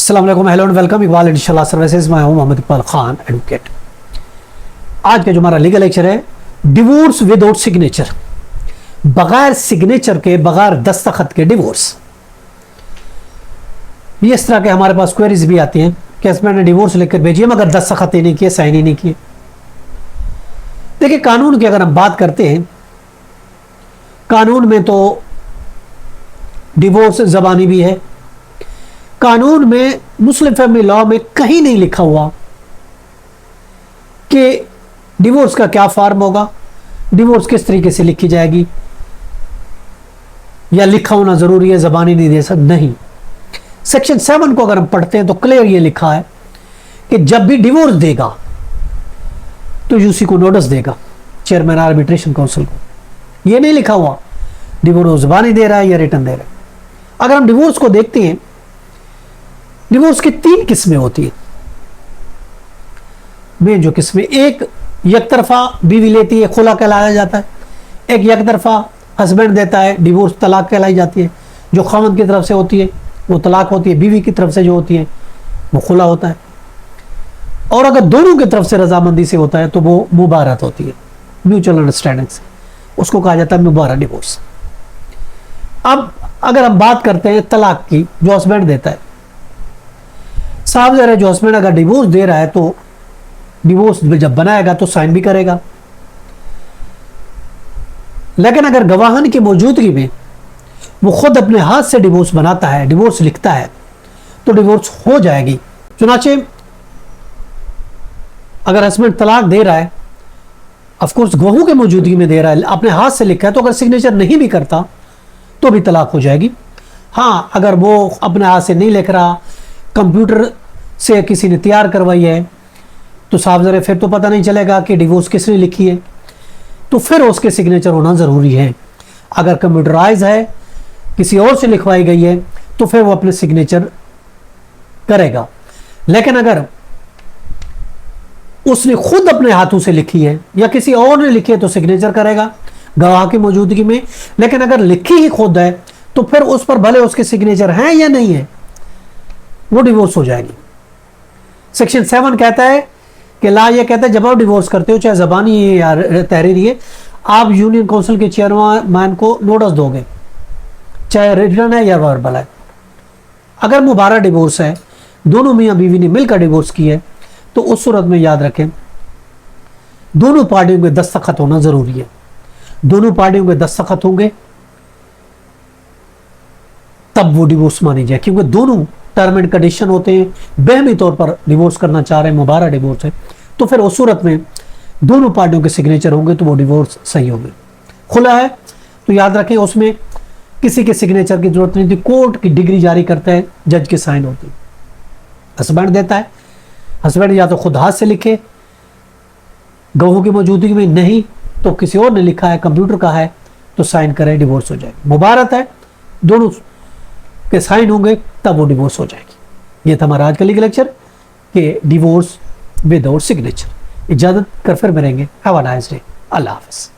अस्सलाम वालेकुम, hello and welcome. Iqbal इंशाल्लाह सर्विसेज में हूं मोहम्मद इकबाल खान एडवोकेट। आज का जो हमारा लीगल लेक्चर है, डिवोर्स विदाउट सिग्नेचर, बगैर सिग्नेचर के, बगैर दस्तखत के डिवोर्स। ये इस तरह के हमारे पास क्वेरीज भी आती हैं कि हस्बैंड ने डिवोर्स लिखकर भेजिए मगर दस्तखत ही नहीं किए, साइन ही नहीं किए। देखिए, कानून की अगर हम बात करते हैं, कानून में तो डिवोर्स जबानी भी है। कानून में, मुस्लिम फैमिली लॉ में कहीं नहीं लिखा हुआ कि डिवोर्स का क्या फॉर्म होगा, डिवोर्स किस तरीके से लिखी जाएगी, या लिखा होना जरूरी है, जबानी नहीं दे सकते, नहीं। सेक्शन 7 को अगर हम पढ़ते हैं तो क्लियर ये लिखा है कि जब भी डिवोर्स देगा तो यूसी को नोटिस देगा, चेयरमैन आर्बिट्रेशन काउंसिल को। ये नहीं लिखा हुआ डिवोर्स जबानी दे रहा है या रिटर्न दे रहा है। अगर हम डिवोर्स को देखते हैं, डिवोर्स की 3 किस्में होती हैं। मेन जो किस्में, एक यकतरफा बीवी लेती है, खुला कहलाया जाता है। एक यकतरफा हस्बैंड देता है, डिवोर्स तलाक कहलाई जाती है। जो खामद की तरफ से होती है वो तलाक होती है, बीवी की तरफ से जो होती है वो खुला होता है। और अगर दोनों की तरफ से रजामंदी से होता है तो वो मुबारत होती है, म्यूचुअल अंडरस्टैंडिंग से, उसको कहा जाता है मुबारक डिवोर्स। अब अगर हम बात करते हैं तलाक की, जो हस्बैंड देता है, साफ ज़ाहिर है जो हस्बैंड अगर डिवोर्स दे रहा है तो डिवोर्स जब बनाएगा तो साइन भी करेगा। लेकिन अगर गवाहन की मौजूदगी में वो खुद अपने हाथ से डिवोर्स बनाता है, डिवोर्स लिखता है, तो डिवोर्स हो जाएगी। चुनाचे अगर हस्बैंड तलाक दे रहा है, ऑफकोर्स गवाहों की मौजूदगी में दे रहा है, अपने हाथ से लिखा है, तो अगर सिग्नेचर नहीं भी करता तो भी तलाक हो जाएगी। हाँ, अगर वो अपने हाथ से नहीं लिख रहा, कंप्यूटर से किसी ने तैयार करवाई है, तो साफ ज़रा फिर तो पता नहीं चलेगा कि डिवोर्स किसने लिखी है, तो फिर उसके सिग्नेचर होना ज़रूरी है। अगर कंप्यूटराइज है, किसी और से लिखवाई गई है, तो फिर वो अपने सिग्नेचर करेगा। लेकिन अगर उसने खुद अपने हाथों से लिखी है या किसी और ने लिखी है तो सिग्नेचर करेगा गवाह की मौजूदगी में। लेकिन अगर लिखी ही खुद है तो फिर उस पर भले उसके सिग्नेचर हैं या नहीं है, वो डिवोर्स हो जाएगी। सेक्शन 7 कहता है कि ला ये कहता है जब आप डिवोर्स करते हो, चाहे जबानी है या तहरीरी है, आप यूनियन काउंसिल के चेयरमैन को नोटिस दोगे, चाहे रिटर्न है या वर्बल है। अगर मुबारक डिवोर्स है, दोनों मियाँ बीवी ने मिलकर डिवोर्स की है, तो उस सूरत में याद रखें दोनों पार्टियों के दस्तखत होना जरूरी है। दोनों पार्टियों के दस्तखत होंगे तब वो डिवोर्स मानी जाए, क्योंकि दोनों टर्म एंड कंडीशन होते हैं। बेहमी तौर पर डिवोर्स करना चाह रहे हैं, मुबारक डिवोर्स है, तो फिर उस सूरत में दोनों पार्टियों के सिग्नेचर होंगे तो वो डिवोर्स सही होंगे। खुला है तो याद रखें उसमें किसी के सिग्नेचर की जरूरत नहीं थी, कोर्ट की डिग्री जारी करता है, जज की साइन होती है। हस्बैंड देता है, हस्बैंड या तो खुद हाथ से लिखे गवाहों की मौजूदगी में, नहीं तो किसी और ने लिखा है, कंप्यूटर का है, तो साइन करें, डिवोर्स हो जाएगी। मुबारक है, दोनों के साइन होंगे तब वो डिवोर्स हो जाएगी। ये था हमारा आज का लीगल लेक्चर कि डिवोर्स विदाउट सिग्नेचर। इजाजत कर फिर मिलेंगे। Have a nice day. Allah हाफ़िज़।